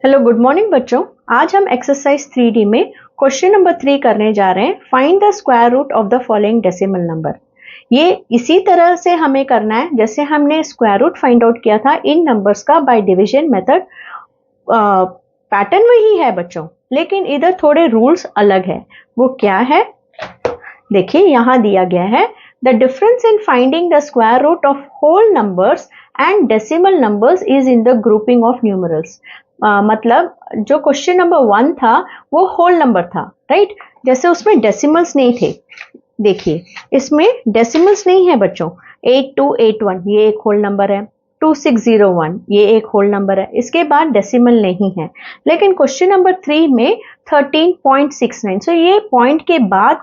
Hello good morning बच्चों। आज हम एक्सरसाइज 3D में क्वेश्चन नंबर 3 करने जा रहे हैं। Find the square root of the following decimal number. ये इसी तरह से हमें करना है जैसे हमने स्क्वायर रूट फाइंड आउट किया था इन नंबर्स का बाय डिवीजन मेथड। पैटर्न वही है बच्चों, लेकिन इधर थोड़े रूल्स अलग है। वो क्या है देखिए, यहां दिया गया है the difference in finding the square root of whole numbers and decimal numbers is in the grouping of numerals. मतलब जो क्वेश्चन नंबर 1 था वो होल नंबर था, राइट। जैसे उसमें डेसिमल्स नहीं थे। देखिए इसमें डेसिमल्स नहीं है बच्चों। 8281 ये एक होल नंबर है, 2601 ये एक होल नंबर है, इसके बाद डेसिमल नहीं है। लेकिन क्वेश्चन नंबर 3 में 13.69, सो ये पॉइंट के बाद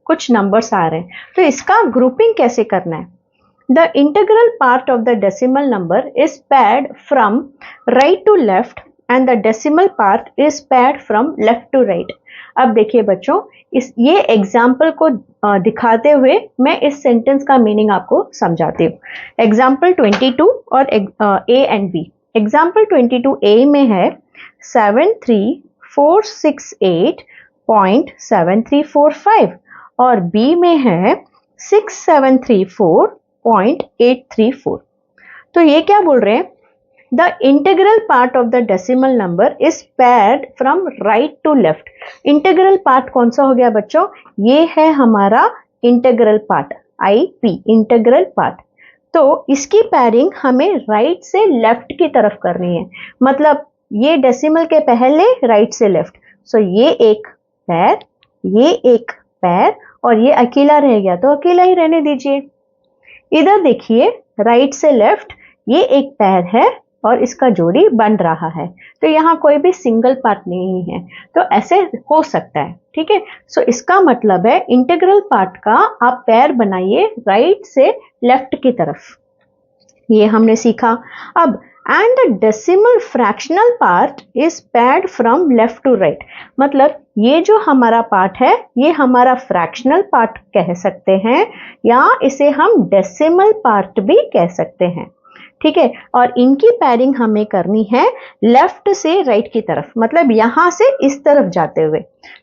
कुछ नंबर्स आ रहे हैं। तो इसका ग्रुपिंग कैसे करना है? The integral part of the decimal number is paired from right to left and the decimal part is paired from left to right. अब देखिए बच्चों, ये एग्जाम्पल को दिखाते हुए मैं इस सेंटेंस का मीनिंग आपको समझाती हूँ। एग्जाम्पल 22 और A and B. Example 22A में है 73468.7345 और बी में है 6734.834। तो ये क्या बोल रहे हैं? The integral part of the decimal number is paired from right to left. Integral part कौन सा हो गया बच्चों? ये है हमारा integral part, IP integral part. तो इसकी पेयरिंग हमें राइट से लेफ्ट की तरफ करनी है। मतलब ये डेसिमल के पहले राइट से लेफ्ट। सो ये एक पैर, ये एक पैर और ये अकेला रह गया तो अकेला ही रहने दीजिए। इधर देखिए राइट से लेफ्ट ये एक पैर है और इसका जोड़ी बन रहा है, तो यहाँ कोई भी सिंगल पार्ट नहीं है। तो ऐसे हो सकता है, ठीक है। सो इसका मतलब है इंटीग्रल पार्ट का आप पैर बनाइए राइट से लेफ्ट की तरफ। ये हमने सीखा। अब and the decimal fractional part is paired from left to right. मतलब ये जो हमारा पार्ट है ये हमारा फ्रैक्शनल पार्ट कह सकते हैं या इसे हम डेसिमल पार्ट भी कह सकते हैं, ठीक है। और इनकी पैरिंग हमें करनी है लेफ्ट से राइट की तरफ, मतलब यहां से इस तरफ जाते हुए।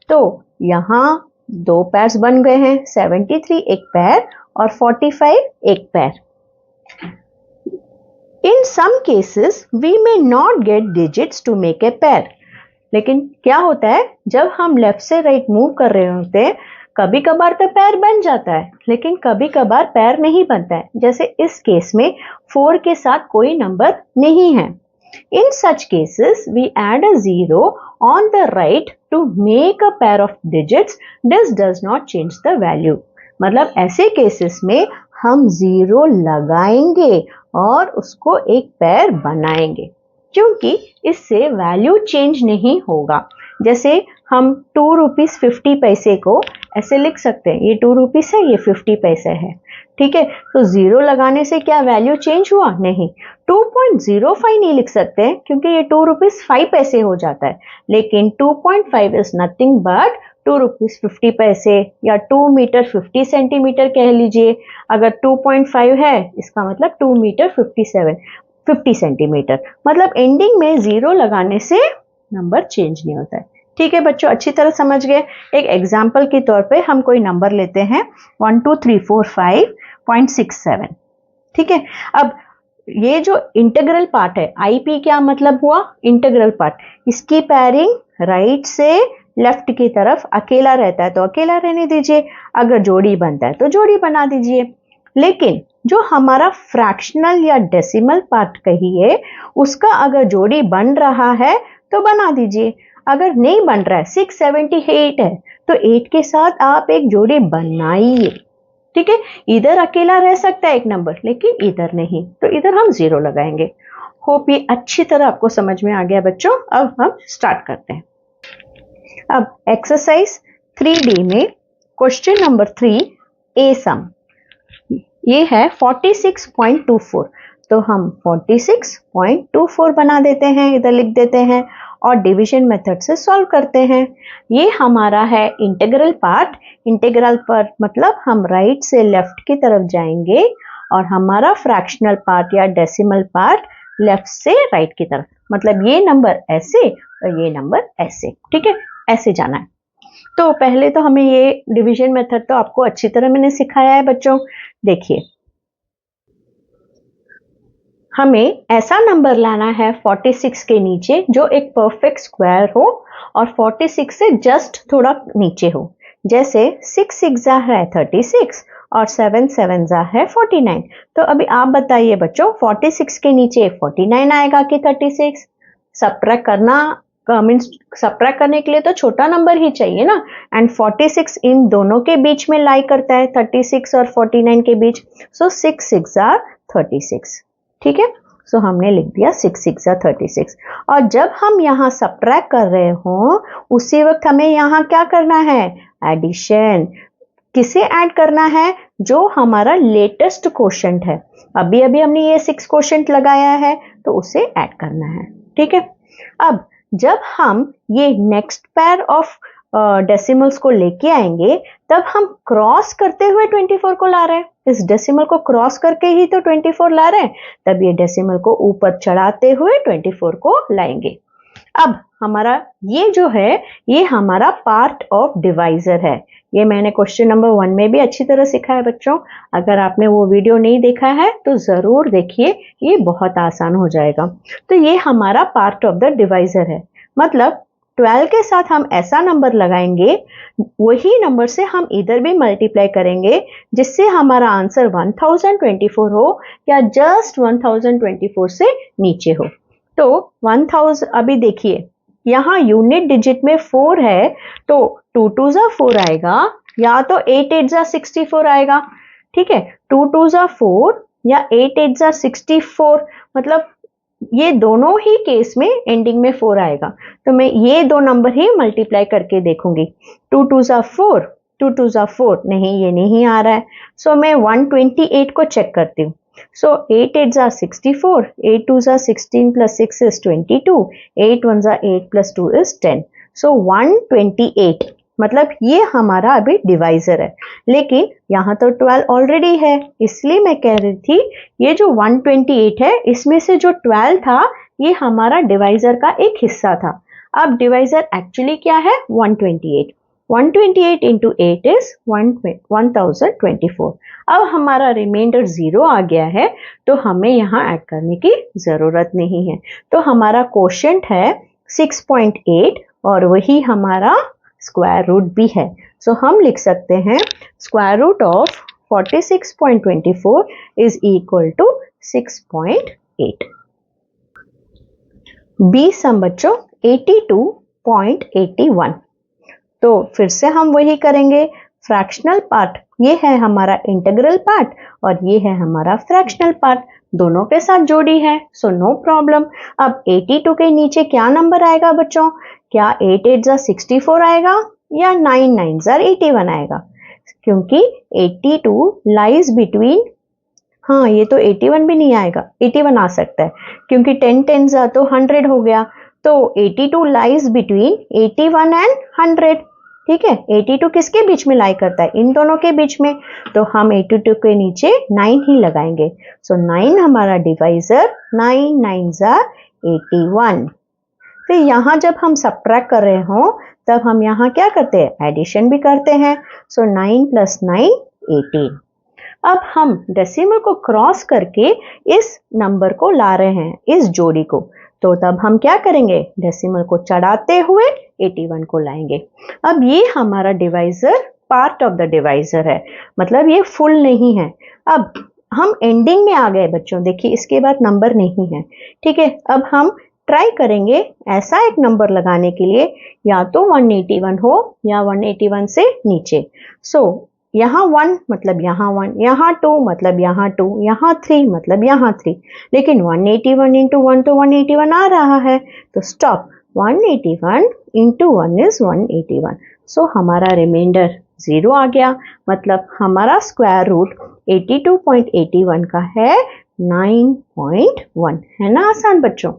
तो यहां दो पैर्स बन गए हैं, 73 एक पैर और 45 एक पैर। In some cases, we may not get digits to make a pair. लेकिन क्या होता है जब हम लेफ्ट से राइट मूव कर रहे होते हैं, कभी कभार तो पैर बन जाता है लेकिन कभी कभार पैर नहीं बनता है। जैसे इस केस में 4 के साथ कोई नंबर नहीं है। In such cases, we add a 0 on the right to make a pair of digits. This does not change the value. मतलब ऐसे केसेस में हम 0 लगाएंगे और उसको एक पैर बनाएंगे, क्योंकि इससे वैल्यू चेंज नहीं होगा। जैसे हम 2 रुपीज 50 पैसे को ऐसे लिख सकते हैं, ये 2 रुपीज है, ये 50 पैसे है, ठीक है। तो 0 लगाने से क्या वैल्यू चेंज हुआ? नहीं। 2.05 नहीं लिख सकते हैं क्योंकि ये 2 रुपीज 5 पैसे हो जाता है, लेकिन 2.5 इज नथिंग बट 2 रुपीज 50 पैसे या 2 मीटर 50 सेंटीमीटर कह लीजिए। अगर 2.5 है इसका मतलब 2 मीटर 50 सेंटीमीटर। मतलब एंडिंग में 0 लगाने से नंबर चेंज नहीं होता है, ठीक है बच्चों। अच्छी तरह समझ गए। एक एग्जाम्पल के तौर पे हम कोई नंबर लेते हैं 12345.67, ठीक है। अब ये जो इंटीग्रल पार्ट है, आईपी क्या मतलब हुआ? Integral part. इसकी पैरिंग राइट से लेफ्ट की तरफ अकेला रहता है तो अकेला रहने दीजिए, अगर जोड़ी बनता है तो जोड़ी बना दीजिए। लेकिन जो हमारा फ्रैक्शनल या डेसिमल पार्ट कहिए, उसका अगर जोड़ी बन रहा है तो बना दीजिए। अगर नहीं बन रहा है, 678 है तो 8 के साथ आप एक जोड़ी बनाइए, ठीक है। इधर अकेला रह सकता है एक नंबर लेकिन इधर नहीं, तो इधर हम 0 लगाएंगे। होप ये अच्छी तरह आपको समझ में आ गया बच्चों। अब हम स्टार्ट करते हैं। अब एक्सरसाइज 3D में क्वेश्चन नंबर 3 ए सम, ये है 46.24। तो हम 46.24 बना देते हैं, इधर लिख देते हैं और डिवीजन मेथड से सॉल्व करते हैं। ये हमारा है इंटीग्रल पार्ट। इंटीग्रल पार्ट मतलब हम राइट से लेफ्ट की तरफ जाएंगे और हमारा फ्रैक्शनल पार्ट या डेसिमल पार्ट लेफ्ट से राइट की तरफ। मतलब ये नंबर ऐसे और ये नंबर ऐसे, ठीक है, ऐसे जाना है। तो पहले तो हमें ये डिवीजन मेथड तो आपको अच्छी तरह मैंने सिखाया है बच्चों। देखिए, हमें ऐसा नंबर लाना है 46 के नीचे जो एक परफेक्ट स्क्वायर हो और 46 से जस्ट थोड़ा नीचे हो। जैसे 6 6 है 36 और 7 7 है 49। तो अभी आप बताइए बच्चों, 46 के नीचे 49 आएगा कि 36? सब्ट्रैक्ट करना मीन्स सब्ट्रैक्ट करने के लिए तो छोटा नंबर ही चाहिए ना, एंड 46 इन दोनों के बीच में लाई करता है, 36 और 49 के बीच। सो 6 6 36, ठीक है। सो हमने लिख दिया 6 6 36। और जब हम यहाँ सब्ट्रैक्ट कर रहे हो उसी वक्त हमें यहाँ क्या करना है? एडिशन। किसे ऐड करना है? जो हमारा लेटेस्ट क्वोशंट है। अभी अभी हमने ये 6 क्वोशंट लगाया है तो उसे ऐड करना है, ठीक है। अब जब हम ये नेक्स्ट पेयर ऑफ डेसिमल्स को लेके आएंगे तब हम क्रॉस करते हुए 24 को ला रहे हैं। इस डेसिमल को क्रॉस करके ही तो 24 ला रहे हैं, तब ये डेसिमल को ऊपर चढ़ाते हुए 24 को लाएंगे। अब हमारा ये जो है ये हमारा पार्ट ऑफ डिवाइजर है। ये मैंने क्वेश्चन नंबर 1 में भी अच्छी तरह सिखाया है बच्चों। अगर आपने वो वीडियो नहीं देखा है तो जरूर देखिए, ये बहुत आसान हो जाएगा। तो ये हमारा पार्ट ऑफ द डिवाइजर है। मतलब 12 के साथ हम ऐसा नंबर लगाएंगे, वही नंबर से हम इधर भी मल्टीप्लाई करेंगे जिससे हमारा आंसर 1024 हो या जस्ट 1024 से नीचे हो। तो 1000, अभी देखिए यहाँ यूनिट डिजिट में 4 है तो 2 2 4 आएगा या तो 8 8 64 आएगा, ठीक है। 2 2 4 या 8 8 64, मतलब ये दोनों ही केस में एंडिंग में 4 आएगा। तो मैं ये दो नंबर ही मल्टीप्लाई करके देखूंगी। 2 2 4, 2 2 4, नहीं ये नहीं आ रहा है। सो मैं 128 को चेक करती हूँ। So 8 8 64, 8 2 16 plus 6 is 22, 8 1 8 plus 2 is 10. So 128, मतलब ये हमारा अभी डिवाइजर है। लेकिन यहाँ तो 12 ऑलरेडी है, इसलिए मैं कह रही थी ये जो 128 है इसमें से जो 12 था ये हमारा डिवाइजर का एक हिस्सा था। अब डिवाइजर एक्चुअली क्या है? 128। 128 into 8 is 1024। अब हमारा रिमाइंडर 0 आ गया है तो हमें यहाँ ऐड करने की जरूरत नहीं है। तो हमारा क्वोशंट है 6.8 और वही हमारा स्क्वायर रूट भी है। सो हम लिख सकते हैं square root of 46.24 is equal to 6.8। बी सम बच्चों 82.81। तो फिर से हम वही करेंगे, फ्रैक्शनल पार्ट ये है हमारा इंटीग्रल पार्ट और ये है हमारा फ्रैक्शनल पार्ट, दोनों के साथ जोड़ी है, सो नो प्रॉब्लम। अब 82 के नीचे क्या नंबर आएगा बच्चों? क्या 8 8 64 आएगा या 9 9 81 आएगा? क्योंकि 82 लाइज बिटवीन, हाँ ये तो 81 भी नहीं आएगा, 81 आ सकता है क्योंकि 10 10 तो 100 हो गया। तो 82 लाइज बिटवीन 81 एंड 100, ठीक है। 82 किसके बीच में लाई करता है? इन दोनों के बीच में। तो हम 82 के नीचे 9 ही लगाएंगे। सो 9 हमारा डिवाइजर, 9 9 81। फिर यहाँ जब हम सब्ट्रैक्ट कर रहे हो तब हम यहाँ क्या करते हैं? एडिशन भी करते हैं। सो 9 + 9 18। अब हम डेसिमल को क्रॉस करके इस नंबर को ला रहे हैं, इस जोड़ी को। तो तब हम क्या करेंगे? डेसिमल को चढ़ाते हुए 81 को लाएंगे। अब ये हमारा divisor part of the divisor है, मतलब ये फुल नहीं है। अब हम एंडिंग में आ गए बच्चों, देखिए इसके बाद नंबर नहीं है, ठीक है। अब हम ट्राई करेंगे ऐसा एक नंबर लगाने के लिए या तो 181 हो या 181 से नीचे। सो यहाँ 1 मतलब यहाँ 1, यहाँ 2 मतलब यहाँ 2, यहाँ 3 मतलब यहाँ 3। लेकिन 181 into 1 तो 181 आ रहा है, तो स्टॉप। 181 into 1 is 181। सो हमारा रिमाइंडर 0 आ गया, मतलब हमारा स्क्वायर रूट 82.81 का है 9.1। है ना आसान बच्चों?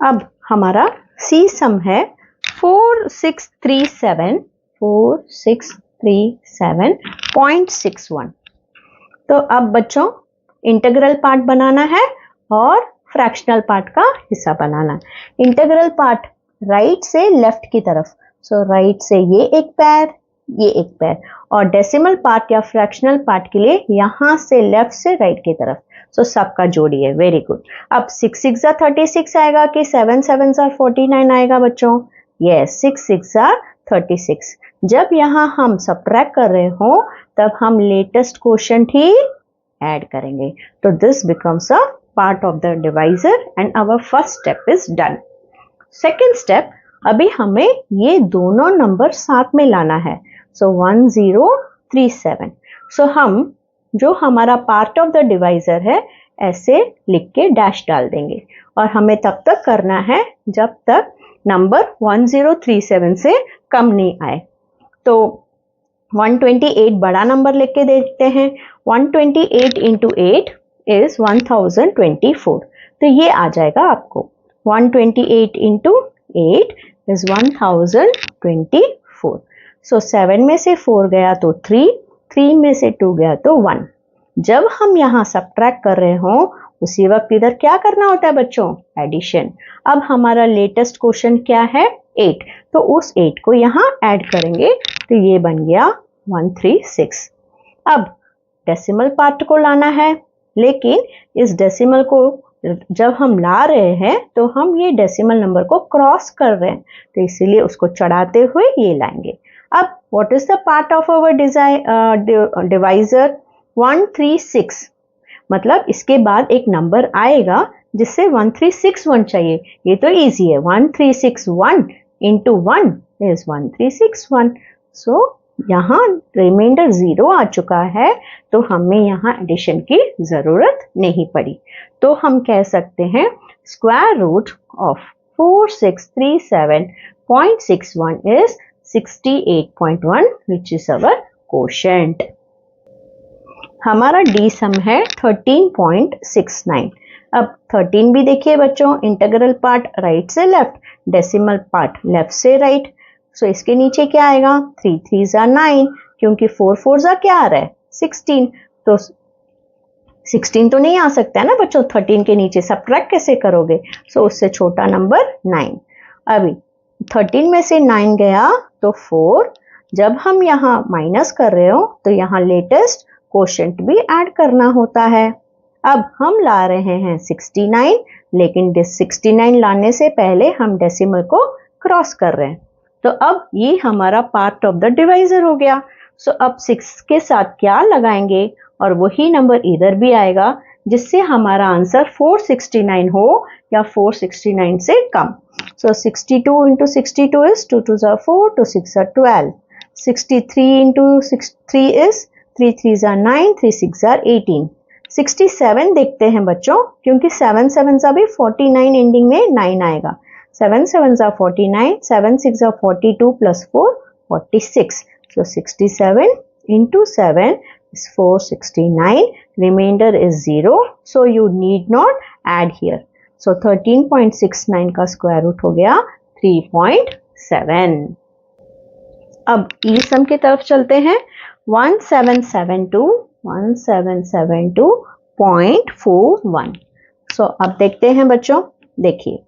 अब हमारा सी सम है 4637.61। तो अब बच्चों इंटीग्रल पार्ट बनाना है और फ्रैक्शनल पार्ट का हिस्सा बनाना। इंटीग्रल पार्ट राइट से लेफ्ट की तरफ, सो राइट से ये एक पैर, ये एक पैर, और डेसिमल पार्ट या फ्रैक्शनल पार्ट के लिए यहां से लेफ्ट से राइट की तरफ, सो सबका जोड़ी है। Very good. अब 6 6 जा 36 आएगा कि 7 7 जा 49 आएगा बच्चों? यस, 6 6 जा 36। जब यहाँ हम सब्ट्रैक्ट कर रहे हो तब हम लेटेस्ट क्वोशंट ही ऐड करेंगे, तो this becomes a part of the divisor and our first step is done. Second step, अभी हमें ये दोनों नंबर साथ में लाना है, सो 1037। सो हम जो हमारा पार्ट ऑफ द डिवाइजर है ऐसे लिख के डैश डाल देंगे, और हमें तब तक करना है जब तक नंबर 1037 से कम नहीं आए। तो 128 बड़ा नंबर लिख के देखते हैं। 128 इंटू 8 इज 1024, तो ये आ जाएगा आपको 128 इंटू 8 इज 1024। सो 7 में से 4 गया तो 3, 3 में से 2 गया तो 1। जब हम यहाँ सब्ट्रैक्ट कर रहे हो उसी वक्त इधर क्या करना होता है बच्चों? एडिशन। अब हमारा लेटेस्ट क्वेश्चन क्या है? 8, तो उस 8 को यहाँ ऐड करेंगे, तो ये बन गया 136। अब डेसिमल पार्ट को लाना है, लेकिन इस डेसिमल को जब हम ला रहे हैं तो हम ये डेसिमल नंबर को क्रॉस कर रहे हैं, तो इसीलिए उसको चढ़ाते हुए ये लाएंगे। अब what is the part of our divisor? 136, मतलब इसके बाद एक नंबर आएगा जिससे 1361 चाहिए। ये तो इजी है, 1361 इंटू 1 इज 1361। सो यहाँ रिमाइंडर 0 आ चुका है, तो हमें यहाँ एडिशन की जरूरत नहीं पड़ी। तो हम कह सकते हैं square root of 4637.61 is 68.1 which is our quotient. हमारा डी सम है 13.69। अब 13 भी देखिए बच्चों, इंटीग्रल पार्ट राइट से लेफ्ट, डेसिमल पार्ट लेफ्ट से राइट। सो इसके नीचे क्या आएगा? 3 3 जा 9, क्योंकि 4 4 जा क्या आ रहा है? 16। तो 16 तो नहीं आ सकता है ना बच्चों 13 के नीचे, सब्ट्रैक्ट कैसे करोगे? सो उससे छोटा नंबर 9। अभी 13 में से 9 गया तो 4। जब हम यहाँ माइनस कर रहे हो तो यहाँ लेटेस्ट क्वोशंट भी ऐड करना होता है। अब हम ला रहे हैं 69, लेकिन 69 लाने से पहले हम डेसिमल को क्रॉस कर रहे हैं, तो अब ये हमारा पार्ट ऑफ द डिवाइजर हो गया। सो अब 6 के साथ क्या लगाएंगे, और वही नंबर इधर भी आएगा, जिससे हमारा आंसर 469 हो या 469 से कम। सो 62 इंटू 62 इज 2 2 जा 4, 2 6 जा 12। 63 इंटू 3 इज 3 3 जा 9, 3 6 जा 18। 67 देखते हैं बच्चों, क्योंकि 7 7 जा भी 49 एंडिंग में 9 आएगा। 7 7 जा 49, 7 6 जा 42 plus 4 46। So 67 into 7 is 469. Remainder is 0. So you need not add here. So 13.69 का स्क्वायर रूट हो गया 3.7। अब ई सम की तरफ चलते हैं। 1772.41। सो अब देखते हैं बच्चों, देखिए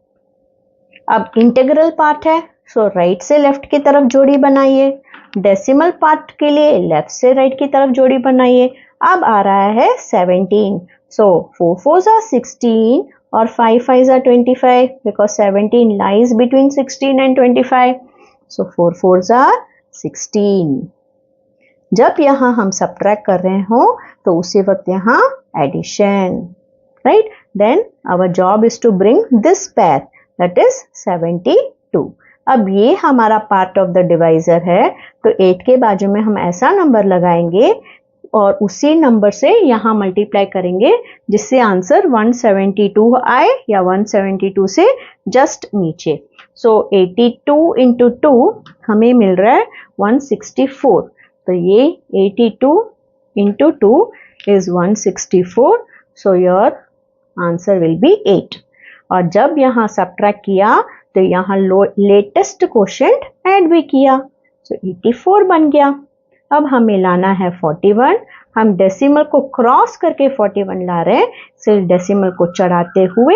अब इंटीग्रल पार्ट है, सो राइट से लेफ्ट की तरफ जोड़ी बनाइए। डेसिमल पार्ट के लिए लेफ्ट से राइट की तरफ जोड़ी बनाइए। अब आ रहा है 17, सो 4 4 जा 16 और 5 5 जा 25, बिकॉज 17 लाइज बिटवीन 16 एंड 25। सो 4 4 जा 16। जब यहाँ हम सब्ट्रैक्ट कर रहे हो तो उसी वक्त यहाँ addition, right? Then our job is to bring this pair, that is 72। अब ये हमारा पार्ट ऑफ द डिवाइजर है, तो 8 के बाजू में हम ऐसा नंबर लगाएंगे और उसी नंबर से यहाँ मल्टीप्लाई करेंगे, जिससे आंसर 172 आए या 172 से जस्ट नीचे। सो 82 इंटू 2 हमें मिल रहा है 164, तो ये 82 into 2 is 164, so your answer will be 8। और जब यहाँ सब्ट्रैक्ट किया तो यहाँ लेटेस्ट क्वोशंट ऐड भी किया, सो 84 बन गया। अब हमें लाना है 41, हम डेसिमल को क्रॉस करके 41 ला रहे हैं, सिर्फ डेसिमल को चढ़ाते हुए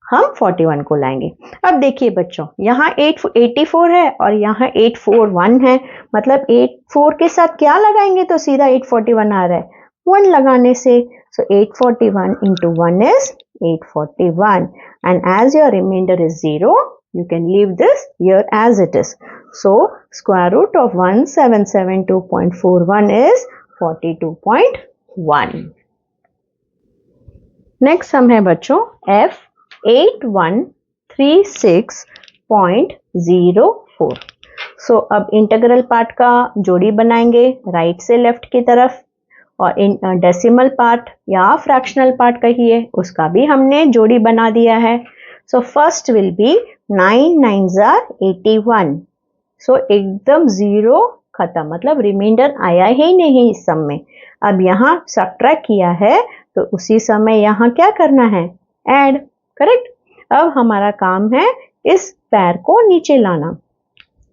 हम 41 को लाएंगे। अब देखिए बच्चों, यहाँ 84 है और यहाँ 841 है, मतलब 84 के साथ क्या लगाएंगे तो सीधा 841 आ रहा है, 1 लगाने से। So 841 into 1 is 841, and as your remainder is 0, you can leave this here as it is. So square root of 1772.41 is 42.1. Next sum है बच्चों F 8136.04. सो अब इंटीग्रल पार्ट का जोड़ी बनाएंगे राइट से लेफ्ट की तरफ, और डेसिमल पार्ट या फ्रैक्शनल पार्ट कहिए उसका भी हमने जोड़ी बना दिया है। So first will be 9 9s are 81. सो एकदम जीरो खत्म, मतलब रिमाइंडर आया ही नहीं इस सम में। अब यहाँ सब्ट्रैक्ट किया है तो उसी समय यहाँ क्या करना है, ऐड, करेक्ट। अब हमारा काम है इस पैर को नीचे लाना।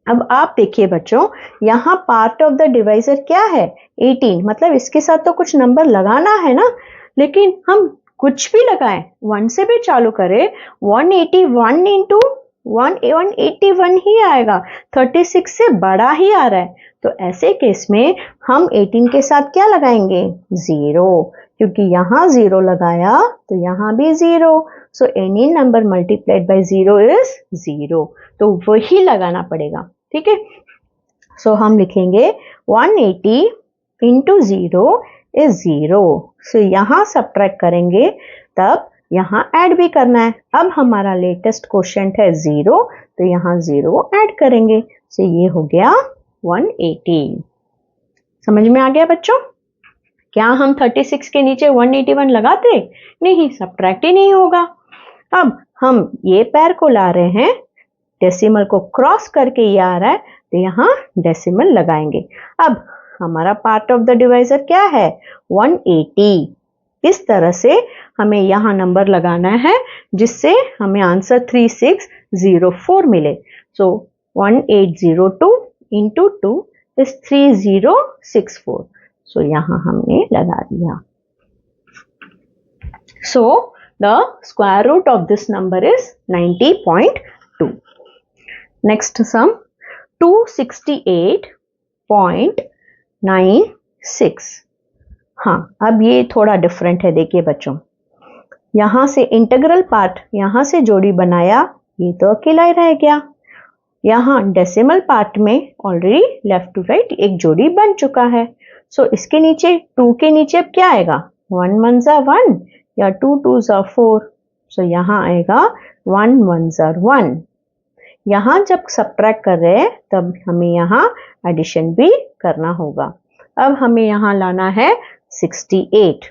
अब आप देखिए बच्चों, यहाँ पार्ट ऑफ द डिवाइजर क्या है 18, मतलब इसके साथ तो कुछ नंबर लगाना है ना, लेकिन हम कुछ भी लगाएं, 1 से भी चालू करें, 181 इंटू 181 ही आएगा, 36 से बड़ा ही आ रहा है। तो ऐसे केस में हम 18 के साथ क्या लगाएंगे, 0, क्योंकि यहाँ 0 लगाया तो यहाँ भी 0। So any number multiplied by 0 is 0, तो वही लगाना पड़ेगा, ठीक है। सो हम लिखेंगे 180 इंटू 0 इज 0। सो यहाँ सब्ट्रैक्ट करेंगे, तब यहाँ ऐड भी करना है। अब हमारा लेटेस्ट क्वोशिएंट है 0, तो यहाँ 0 ऐड करेंगे। सो ये हो गया 180। समझ में आ गया बच्चों? क्या हम 36 के नीचे 181 लगाते? नहीं, सब्ट्रैक्ट ही नहीं होगा। अब हम ये पैर को ला रहे हैं, डेसिमल को क्रॉस करके ये आ रहा है, तो यहाँ डेसिमल लगाएंगे। अब हमारा पार्ट ऑफ द डिवाइजर क्या है, 180। इस तरह से हमें यहाँ नंबर लगाना है जिससे हमें आंसर 3604 मिले। सो 1802 इंटू 2 इज 3064। सो यहाँ हमने लगा दिया। So the square root of this number is 90.2. Next sum 268.96. हाँ, अब ये थोड़ा डिफरेंट है। देखिए बच्चों, यहाँ से इंटीग्रल पार्ट, यहाँ से जोड़ी बनाया, ये तो अकेला ही रह गया। यहाँ डेसिमल पार्ट में ऑलरेडी लेफ्ट टू राइट एक जोड़ी बन चुका है। सो इसके नीचे 2 के नीचे अब क्या आएगा, 1 1s are 1 या 2 2s are 4। सो यहाँ आएगा 1 1s are 1। यहाँ जब सब्ट्रैक्ट कर रहे हैं तब हमें यहाँ एडिशन भी करना होगा। अब हमें यहाँ लाना है 68।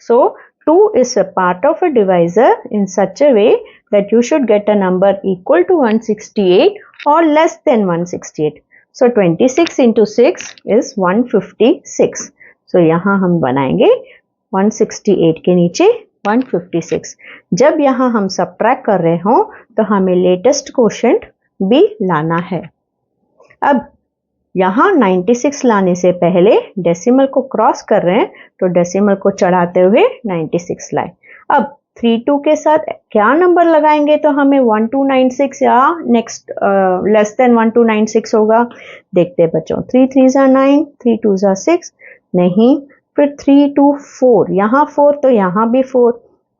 सो 2 is a part of a divisor in such a way that you should get a number equal to 168 or less than 168. So 26 into 6 is 156. So यहाँ हम बनाएंगे 168 के नीचे 156। जब यहाँ हम सब्ट्रैक्ट कर रहे हों तो हमें लेटेस्ट क्वोशिएंट भी लाना है। अब यहाँ 96 लाने से पहले डेसिमल को क्रॉस कर रहे हैं, तो डेसिमल को चढ़ाते हुए 96 लाए। अब 32 के साथ क्या नंबर लगाएंगे तो हमें 1296 या नेक्स्ट लेस देन 1296 होगा। देखते हैं बच्चों, 3 3s are 9, 3 2s are 6, नहीं, फिर 3 2 4, यहाँ 4 तो यहाँ भी 4,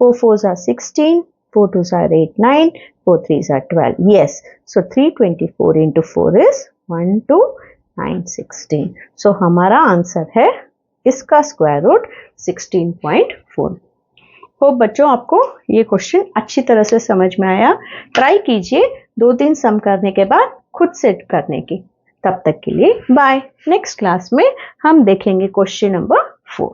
4 4s are 16, 4 2s are 8 9, 4 3s are 12. Yes, so 324 into 4 is 1296. So हमारा आंसर है इसका स्क्वायर रूट 16.4। होप बच्चों आपको ये क्वेश्चन अच्छी तरह से समझ में आया। ट्राई कीजिए 2-3 सम करने के बाद खुद से करने की। तब तक के लिए बाय। नेक्स्ट क्लास में हम देखेंगे क्वेश्चन नंबर 4।